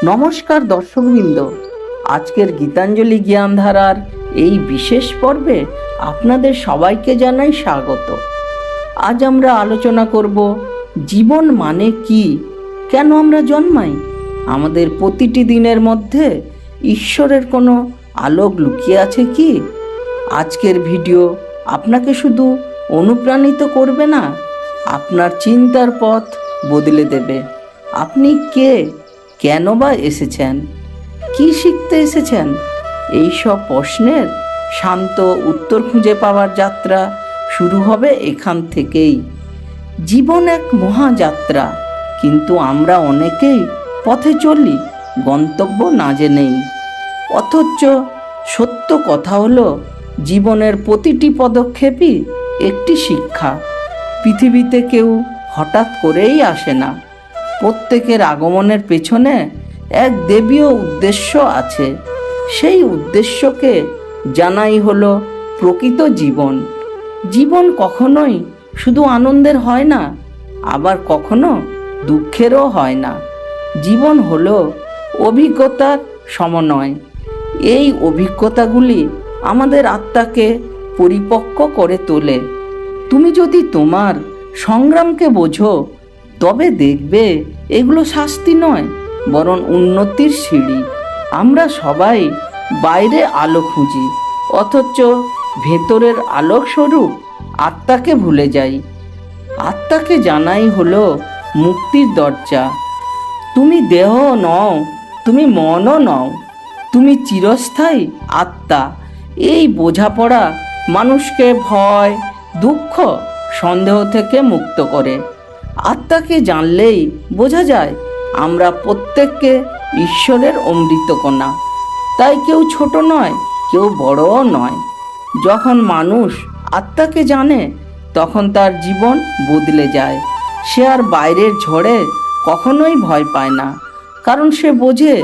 নমস্কার দর্শকবৃন্দ, আজকের গীতাঞ্জলি জ্ঞানধারার এই বিশেষ পর্বে আপনাদের সবাইকে জানাই স্বাগত। আজ আমরা আলোচনা করব জীবন মানে কি, কেন আমরা জন্মাই, আমাদের প্রতিটি দিনের মধ্যে ঈশ্বরের কোনো আলোক লুকিয়ে আছে কি। আজকের ভিডিও আপনাকে শুধু অনুপ্রাণিত করবে না, আপনার চিন্তার পথ বদলে দেবে। আপনি কে, কেন বা এসেছেন, কি শিখতে এসেছেন, এই সব প্রশ্নের শান্ত উত্তর খুঁজে পাওয়ার যাত্রা শুরু হবে এখান থেকেই। জীবন এক মহাযাত্রা, কিন্তু আমরা অনেকেই পথে চলি গন্তব্য না জেনেই। অথচ সত্য কথা হলো, জীবনের প্রতিটি পদক্ষেপই একটি শিক্ষা। পৃথিবীতে কেউ হঠাৎ করেই আসে না, প্রত্যেকের আগমনের পেছনে এক দেবীয় উদ্দেশ্য আছে। সেই উদ্দেশ্যকে জানাই হলো প্রকৃত জীবন। জীবন কখনোই শুধু আনন্দের হয় না, আবার কখনো দুঃখেরও হয় না। জীবন হলো অভিজ্ঞতার সমন্বয়। এই অভিজ্ঞতাগুলি আমাদের আত্মাকে পরিপক্ক করে তোলে। তুমি যদি তোমার সংগ্রামকে বোঝো, তবে দেখবে এগুলো শাস্তি নয়, বরং উন্নতির সিঁড়ি। আমরা সবাই বাইরে আলো খুঁজি, অথচ ভেতরের আলোক স্বরূপ আত্মাকে ভুলে যাই। আত্মাকে জানাই হলো মুক্তির দরজা। তুমি দেহ নও, তুমি মনও নও, তুমি চিরস্থায়ী আত্মা। এই বোঝাপড়া মানুষকে ভয়, দুঃখ, সন্দেহ থেকে মুক্ত করে। আত্মাকে জানলেই বোঝা যায় আমরা প্রত্যেককে ঈশ্বরের অমৃত কণা। তাই কেউ ছোট নয়, কেউ বড়ও নয়। যখন মানুষ আত্মাকে জানে, তখন তার জীবন বদলে যায়। সে আর বাইরের ঝড়ে কখনোই ভয় পায় না, কারণ সে বোঝে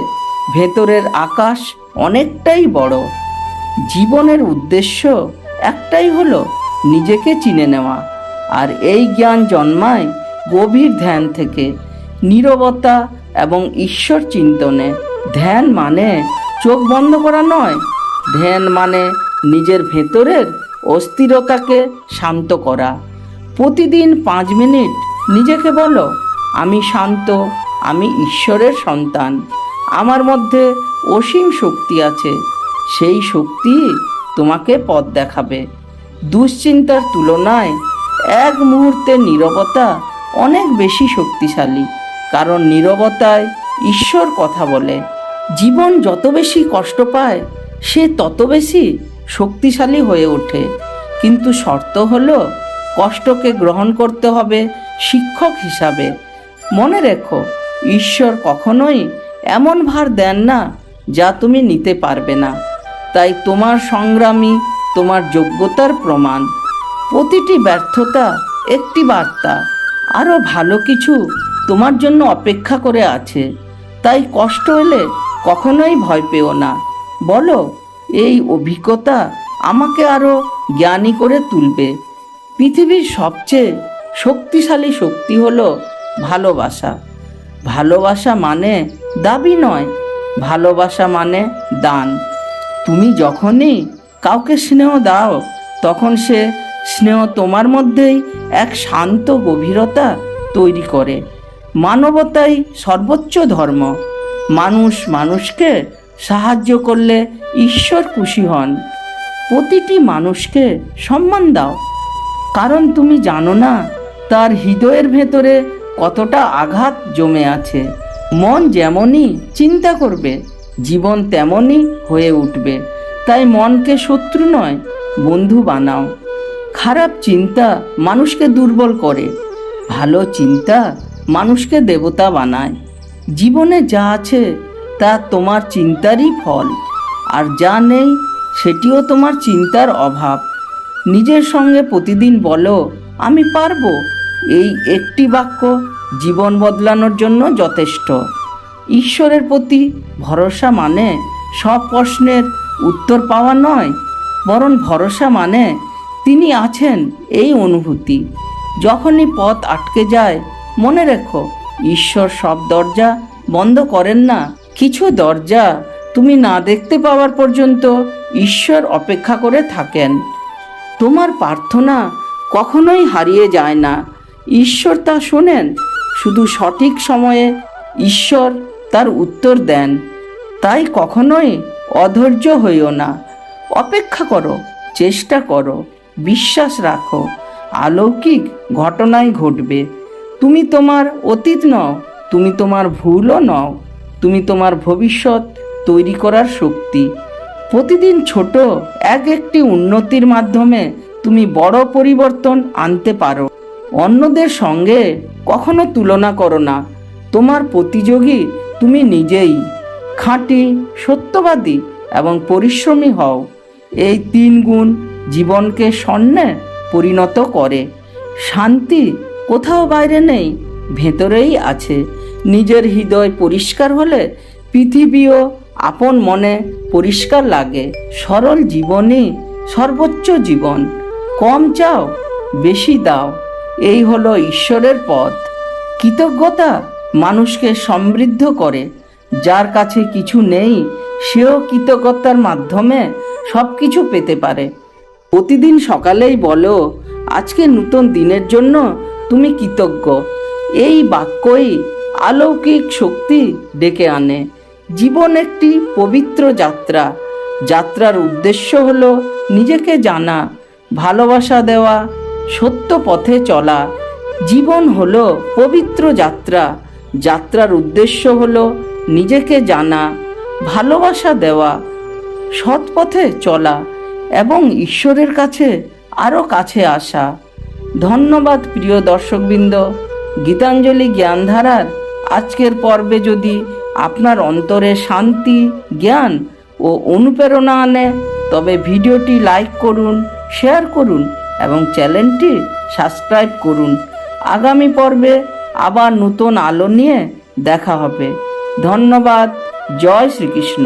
ভেতরের আকাশ অনেকটাই বড়। জীবনের উদ্দেশ্য একটাই হলো নিজেকে চিনে নেওয়া, আর এই জ্ঞান জন্মায় গভীর ধ্যান থেকে, নীরবতা এবং ঈশ্বর চিন্তনে। ধ্যান মানে চোখ বন্ধ করা নয়, ধ্যান মানে নিজের ভেতরের অস্থিরতাকে শান্ত করা। প্রতিদিন 5 মিনিট নিজেকে বলো, আমি শান্ত, আমি ঈশ্বরের সন্তান, আমার মধ্যে অসীম শক্তি আছে। সেই শক্তি তোমাকে পথ দেখাবে। দুশ্চিন্তার তুলনায় এক মুহূর্তের নীরবতা অনেক বেশি শক্তিশালী, কারণ নীরবতায় ঈশ্বর কথা বলে। জীবন যত বেশি কষ্ট পায়, সে তত বেশি শক্তিশালী হয়ে ওঠে। কিন্তু শর্ত হলো, কষ্টকে গ্রহণ করতে হবে শিক্ষক হিসাবে। মনে রেখো, ঈশ্বর কখনোই এমন ভার দেন না যা তুমি নিতে পারবে না। তাই তোমার সংগ্রামই তোমার যোগ্যতার প্রমাণ। প্রতিটি ব্যর্থতা একটি বার্তা, আরও ভালো কিছু তোমার জন্য অপেক্ষা করে আছে। তাই কষ্ট এলে কখনোই ভয় পেও না। বলো, এই অভিজ্ঞতা আমাকে আরও জ্ঞানী করে তুলবে। পৃথিবীর সবচেয়ে শক্তিশালী শক্তি হলো ভালোবাসা। ভালোবাসা মানে দাবি নয়, ভালোবাসা মানে দান। তুমি যখনই কাউকে স্নেহ দাও, তখন সে স্নেহ তোমার মধ্যেই এক শান্ত গভীরতা তৈরি করে। মানবতাই সর্বোচ্চ ধর্ম। মানুষ মানুষকে সাহায্য করলে ঈশ্বর খুশি হন। প্রতিটি মানুষকে সম্মান দাও, কারণ তুমি জানো না তার হৃদয়ের ভেতরে কতটা আঘাত জমে আছে। মন যেমনই চিন্তা করবে, জীবন তেমনই হয়ে উঠবে। তাই মনকে শত্রু নয়, বন্ধু বানাও। খারাপ চিন্তা মানুষকে দুর্বল করে, ভালো চিন্তা মানুষকে দেবতা বানায়। জীবনে যা আছে তা তোমার চিন্তারই ফল, আর যা নেই সেটিও তোমার চিন্তার অভাব। নিজের সঙ্গে প্রতিদিন বলো, আমি পারবো। এই একটি বাক্য জীবন বদলানোর জন্য যথেষ্ট। ঈশ্বরের প্রতি ভরসা মানে সব প্রশ্নের উত্তর পাওয়া নয়, বরং ভরসা মানে তিনি আছেন এই অনুভূতি। যখনই পথ আটকে যায়, মনে রেখো, ঈশ্বর সব দরজা বন্ধ করেন না, কিছু দরজা তুমি না দেখতে পাওয়ার পর্যন্ত ঈশ্বর অপেক্ষা করে থাকেন। তোমার প্রার্থনা কখনোই হারিয়ে যায় না, ঈশ্বর তা শোনেন। শুধু সঠিক সময়ে ঈশ্বর তার উত্তর দেন। তাই কখনোই অধৈর্য হইও না, অপেক্ষা করো, চেষ্টা করো, বিশ্বাস রাখো, অলৌকিক ঘটনাই ঘটবে। তুমি তোমার অতীত নও, তুমি তোমার ভুলও নও, তুমি তোমার ভবিষ্যৎ তৈরি করার শক্তি। প্রতিদিন ছোট একটি উন্নতির মাধ্যমে তুমি বড় পরিবর্তন আনতে পারো। অন্যদের সঙ্গে কখনো তুলনা করো না, তোমার প্রতিযোগী তুমি নিজেই। খাঁটি, সত্যবাদী এবং পরিশ্রমী হও। এই 3 গুণ জীবনকে স্বর্ণে পরিণত করে। শান্তি কোথাও বাইরে নেই, ভেতরেই আছে। নিজের হৃদয় পরিষ্কার হলে পৃথিবীও আপন মনে পরিষ্কার লাগে। সরল জীবনই সর্বোচ্চ জীবন। কম চাও, বেশি দাও, এই হলো ঈশ্বরের পথ। কৃতজ্ঞতা মানুষকে সমৃদ্ধ করে। যার কাছে কিছু নেই, সেও কৃতজ্ঞতার মাধ্যমে সব কিছু পেতে পারে। প্রতিদিন সকালেই বলো, আজকে নতুন দিনের জন্য তুমি কৃতজ্ঞ। এই বাক্যই অলৌকিক শক্তি ডেকে আনে। জীবন একটি পবিত্র যাত্রা। যাত্রার উদ্দেশ্য হলো নিজেকে জানা, ভালোবাসা দেওয়া, সত্য পথে চলা। জীবন হলো পবিত্র যাত্রা। যাত্রার উদ্দেশ্য হলো নিজেকে জানা, ভালোবাসা দেওয়া, সৎ পথে চলা এবং ঈশ্বরের কাছে আরও কাছে আসা। ধন্যবাদ প্রিয় দর্শকবৃন্দ। গীতাঞ্জলি জ্ঞানধারার আজকের পর্বে যদি আপনার অন্তরে শান্তি, জ্ঞান ও অনুপ্রেরণা আনে, তবে ভিডিওটি লাইক করুন, শেয়ার করুন এবং চ্যানেলটি সাবস্ক্রাইব করুন। আগামী পর্বে আবার নতুন আলো নিয়ে দেখা হবে। ধন্যবাদ। জয় শ্রীকৃষ্ণ।